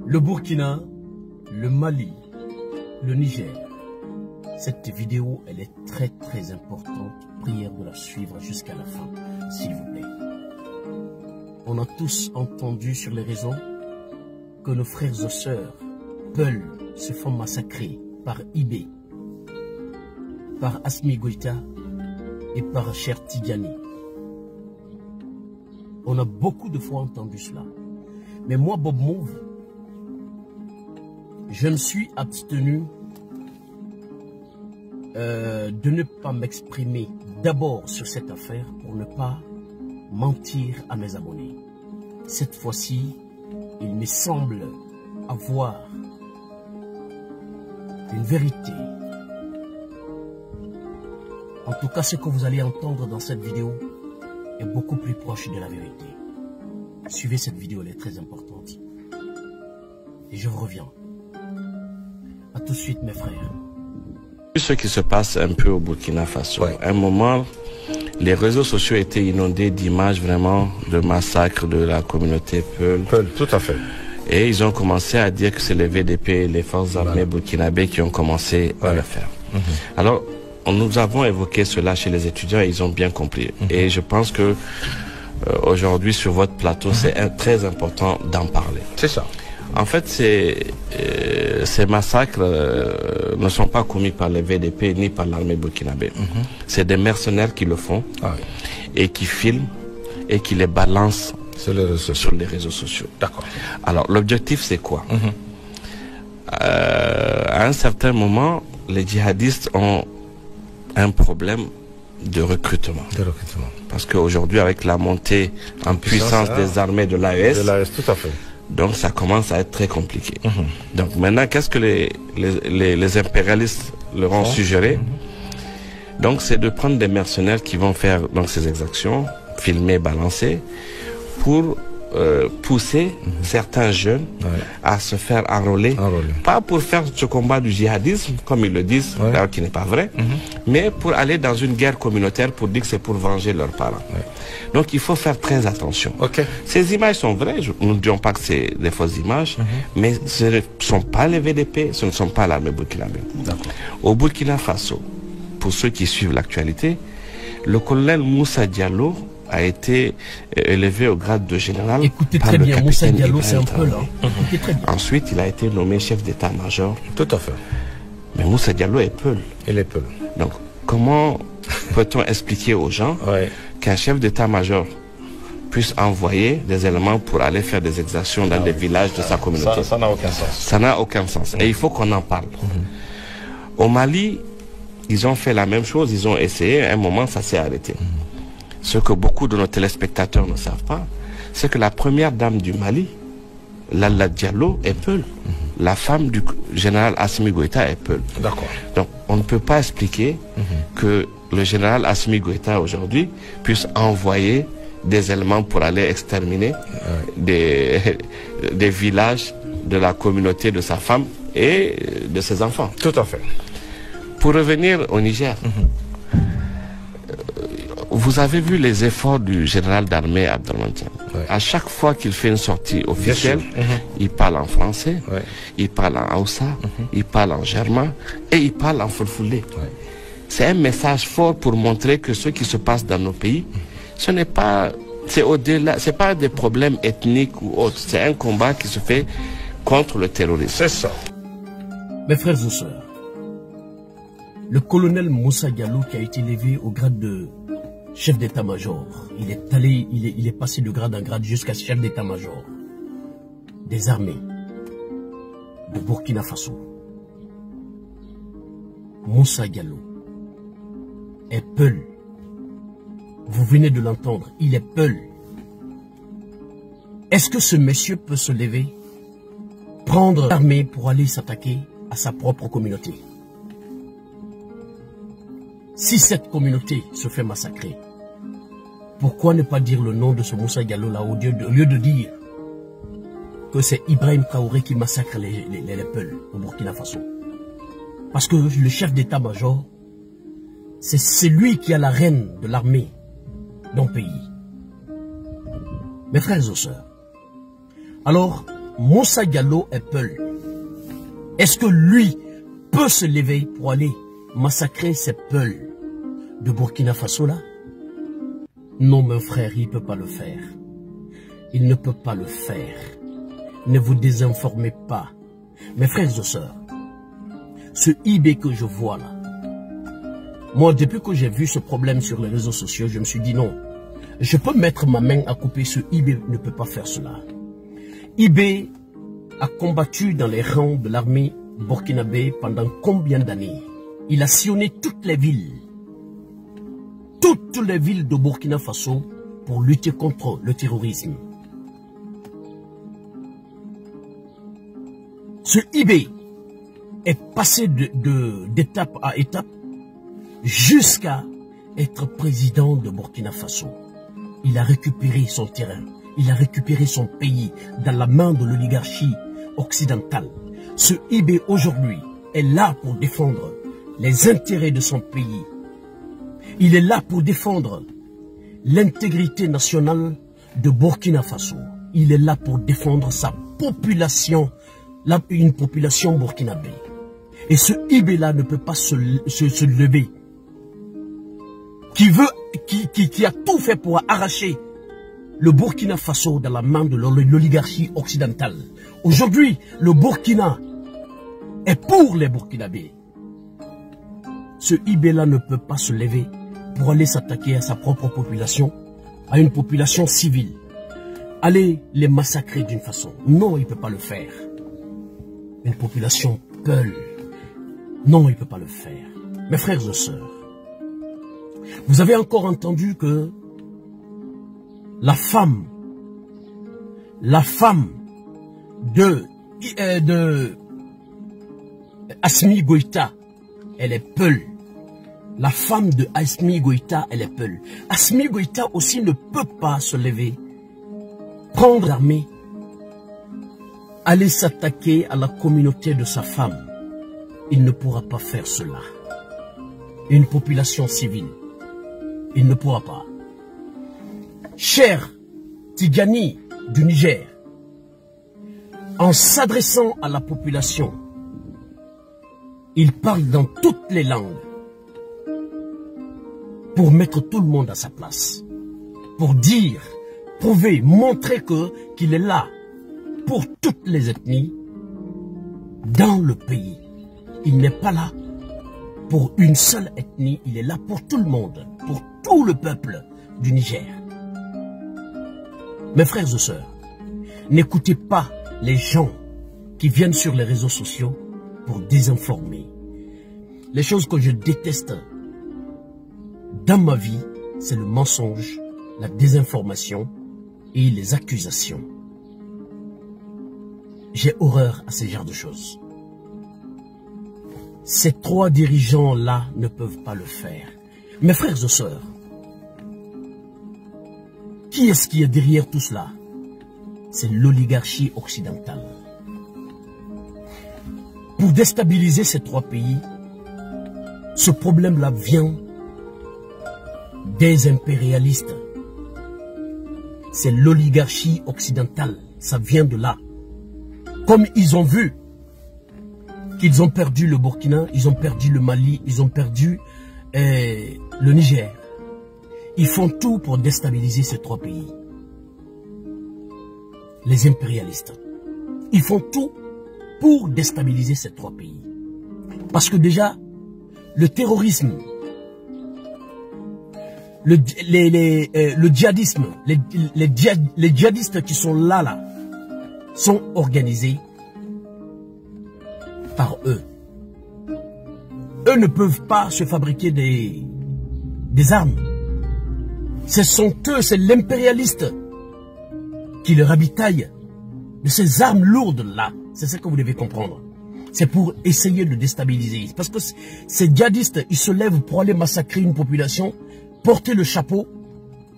Le Burkina, le Mali, le Niger. Cette vidéo, elle est très importante. Prière de la suivre jusqu'à la fin, s'il vous plaît. On a tous entendu sur les réseaux que nos frères et sœurs, Peul, se font massacrer par Ibé, par Assimi Goïta et par Cher Tidjani. On a beaucoup de fois entendu cela. Mais moi, Bob Mouve, je me suis abstenu de ne pas m'exprimer d'abord sur cette affaire pour ne pas mentir à mes abonnés. Cette fois-ci, il me semble avoir une vérité. En tout cas, ce que vous allez entendre dans cette vidéo est beaucoup plus proche de la vérité. Suivez cette vidéo, elle est très importante. Et je reviens. À tout de suite, mes frères. Ce qui se passe un peu au Burkina Faso. À un moment, les réseaux sociaux étaient inondés d'images vraiment de massacres de la communauté Peul. Tout à fait. Et ils ont commencé à dire que c'est les VDP, les forces armées burkinabées qui ont commencé à le faire. Alors, nous avons évoqué cela chez les étudiants et ils ont bien compris. Et je pense que aujourd'hui, sur votre plateau, c'est très important d'en parler. C'est ça. En fait, ces massacres ne sont pas commis par les VDP ni par l'armée burkinabé. C'est des mercenaires qui le font et qui filment et qui les balancent sur les réseaux sociaux. D'accord. Alors, l'objectif, c'est quoi? À un certain moment, les djihadistes ont un problème de recrutement. Parce qu'aujourd'hui, avec la montée en puissance des armées de l'AES, tout à fait. Donc ça commence à être très compliqué. Donc maintenant, qu'est-ce que les impérialistes leur ont suggéré? Donc c'est de prendre des mercenaires qui vont faire donc ces exactions, filmer, balancer, pour pousser certains jeunes à se faire enrôler. Pas pour faire ce combat du djihadisme, comme ils le disent, alors qui n'est pas vrai, mais pour aller dans une guerre communautaire pour dire que c'est pour venger leurs parents. Donc il faut faire très attention. Ces images sont vraies, nous ne disons pas que c'est des fausses images, mais ce ne sont pas les VDP, ce ne sont pas l'armée burkinabé. Au Burkina Faso, pour ceux qui suivent l'actualité, le colonel Moussa Diallo a été élevé au grade de général. Écoutez très bien, Moussa Diallo, c'est un peu là. Ensuite, il a été nommé chef d'état-major. Tout à fait. Mais Moussa Diallo est Peul. Il est Peul. Donc, comment peut-on expliquer aux gens qu'un chef d'état-major puisse envoyer des éléments pour aller faire des exactions dans des villages de sa communauté? Ça n'a aucun sens. Ça n'a aucun sens. Et il faut qu'on en parle. Au Mali, ils ont fait la même chose. Ils ont essayé. À un moment, ça s'est arrêté. Ce que beaucoup de nos téléspectateurs ne savent pas, c'est que la première dame du Mali, Lalla Diallo, est Peul. La femme du général Assimi Goïta est Peul. D'accord. Donc, on ne peut pas expliquer que le général Assimi Goïta, aujourd'hui, puisse envoyer des éléments pour aller exterminer des villages de la communauté de sa femme et de ses enfants. Tout à fait. Pour revenir au Niger, vous avez vu les efforts du général d'armée Abdelrahman Tiani. À chaque fois qu'il fait une sortie officielle, il parle en français, il parle en Hausa, il parle en germain et il parle en fulfulde. C'est un message fort pour montrer que ce qui se passe dans nos pays, ce n'est pas, c'est au-delà, c'est pas des problèmes ethniques ou autres. C'est un combat qui se fait contre le terrorisme. C'est ça. Mes frères et sœurs, le colonel Moussa Diallo qui a été élevé au grade de chef d'état-major, il est passé de grade en grade jusqu'à chef d'état-major des armées de Burkina Faso. Moussa Diallo est Peul. Vous venez de l'entendre, il est Peul. Est-ce que ce monsieur peut se lever, prendre l'armée pour aller s'attaquer à sa propre communauté? Si cette communauté se fait massacrer, pourquoi ne pas dire le nom de ce Moussa Diallo là au lieu de dire que c'est Ibrahim Traoré qui massacre les Peuls au Burkina Faso? Parce que le chef d'état-major, c'est lui qui a la reine de l'armée d'un pays. Mes frères et sœurs, alors Moussa Diallo est Peul. Est-ce que lui peut se lever pour aller massacrer ces Peuls de Burkina Faso là? Non, mon frère, il ne peut pas le faire. Il ne peut pas le faire. Ne vous désinformez pas. Mes frères et sœurs, ce IB que je vois là, moi, depuis que j'ai vu ce problème sur les réseaux sociaux, je me suis dit non, je peux mettre ma main à couper, ce IB ne peut pas faire cela. IB a combattu dans les rangs de l'armée burkinabé pendant combien d'années? Il a sillonné toutes les villes de Burkina Faso pour lutter contre le terrorisme. Ce IB est passé d'étape à étape jusqu'à être président de Burkina Faso. Il a récupéré son terrain, il a récupéré son pays dans la main de l'oligarchie occidentale. Ce IB aujourd'hui est là pour défendre les intérêts de son pays. Il est là pour défendre l'intégrité nationale de Burkina Faso. Il est là pour défendre sa population, une population burkinabé. Et ce IB-là ne peut pas se lever. Qui a tout fait pour arracher le Burkina Faso dans la main de l'oligarchie occidentale. Aujourd'hui, le Burkina est pour les Burkinabés. Ce IB-là ne peut pas se lever pour aller s'attaquer à sa propre population, à une population civile. Aller les massacrer d'une façon. Non, il ne peut pas le faire. Une population Peul. Non, il ne peut pas le faire. Mes frères et sœurs, vous avez encore entendu que la femme de Assimi Goïta, elle est Peul. La femme de Assimi Goïta, elle est Peul. Assimi Goïta aussi ne peut pas se lever, prendre l'armée, aller s'attaquer à la communauté de sa femme. Il ne pourra pas faire cela. Une population civile, il ne pourra pas. Cher Tigani du Niger, en s'adressant à la population, il parle dans toutes les langues pour mettre tout le monde à sa place, pour dire, prouver, montrer qu'il est là pour toutes les ethnies dans le pays. Il n'est pas là pour une seule ethnie, il est là pour tout le monde, pour tout le peuple du Niger. Mes frères et sœurs, n'écoutez pas les gens qui viennent sur les réseaux sociaux pour désinformer. Les choses que je déteste dans ma vie, c'est le mensonge, la désinformation et les accusations. J'ai horreur à ce genre de choses. Ces trois dirigeants-là ne peuvent pas le faire. Mes frères et sœurs, qui est-ce qui est derrière tout cela? C'est l'oligarchie occidentale. Pour déstabiliser ces trois pays, ce problème-là vient des impérialistes. C'est l'oligarchie occidentale. Ça vient de là. Comme ils ont vu qu'ils ont perdu le Burkina, ils ont perdu le Mali, ils ont perdu le Niger. Ils font tout pour déstabiliser ces trois pays. Les impérialistes. Ils font tout pour déstabiliser ces trois pays. Parce que déjà, le terrorisme, le djihadisme, les djihadistes qui sont là, sont organisés par eux. Eux ne peuvent pas se fabriquer des armes. Ce sont eux, c'est l'impérialiste qui leur habitaille de ces armes lourdes-là. C'est ce que vous devez comprendre. C'est pour essayer de déstabiliser. Parce que ces djihadistes, ils se lèvent pour aller massacrer une population, porter le chapeau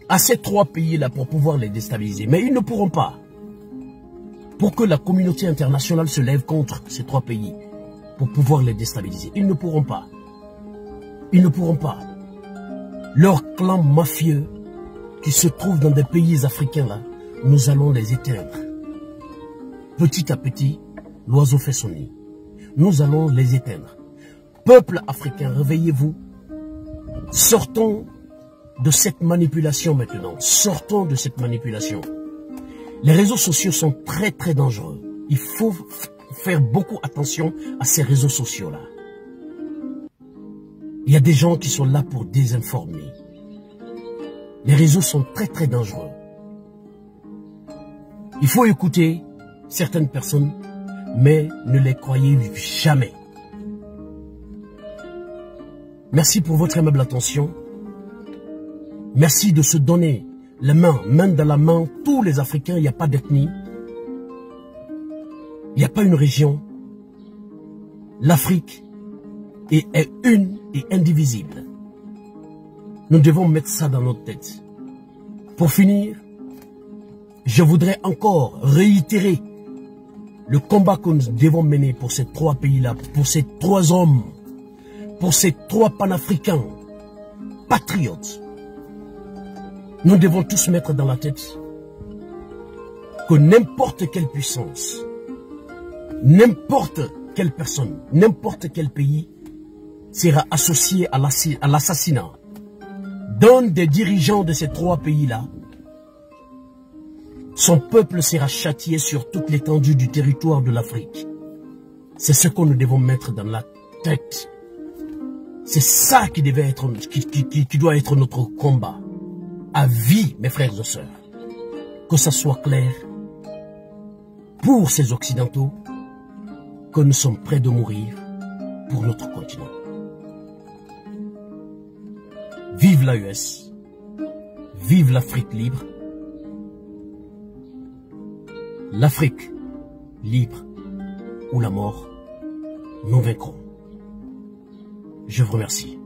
à ces trois pays-là pour pouvoir les déstabiliser. Mais ils ne pourront pas. Pour que la communauté internationale se lève contre ces trois pays, pour pouvoir les déstabiliser. Ils ne pourront pas. Ils ne pourront pas. Leurs clans mafieux qui se trouvent dans des pays africains là, nous allons les éteindre. petit à petit, l'oiseau fait son nid. Nous allons les éteindre. Peuple africain, réveillez-vous. Sortons de cette manipulation maintenant. Sortons de cette manipulation. Les réseaux sociaux sont très très dangereux. Il faut faire beaucoup attention à ces réseaux sociaux-là. Il y a des gens qui sont là pour désinformer. Les réseaux sont très très dangereux. Il faut écouter certaines personnes, mais ne les croyez jamais. Merci pour votre aimable attention. Merci de se donner les main dans la main, tous les Africains, il n'y a pas d'ethnie. Il n'y a pas une région. L'Afrique est une et indivisible. Nous devons mettre ça dans notre tête. Pour finir, je voudrais encore réitérer le combat que nous devons mener pour ces trois pays-là, pour ces trois hommes, pour ces trois panafricains, patriotes. Nous devons tous mettre dans la tête que n'importe quelle puissance, n'importe quelle personne, n'importe quel pays sera associé à l'assassinat d'un des dirigeants de ces trois pays-là, son peuple sera châtié sur toute l'étendue du territoire de l'Afrique. C'est ce que nous devons mettre dans la tête. C'est ça qui doit être notre combat. À vie, mes frères et sœurs. Que ça soit clair pour ces Occidentaux que nous sommes prêts de mourir pour notre continent. Vive l'AES, vive l'Afrique libre. L'Afrique libre ou la mort, nous vaincrons. Je vous remercie.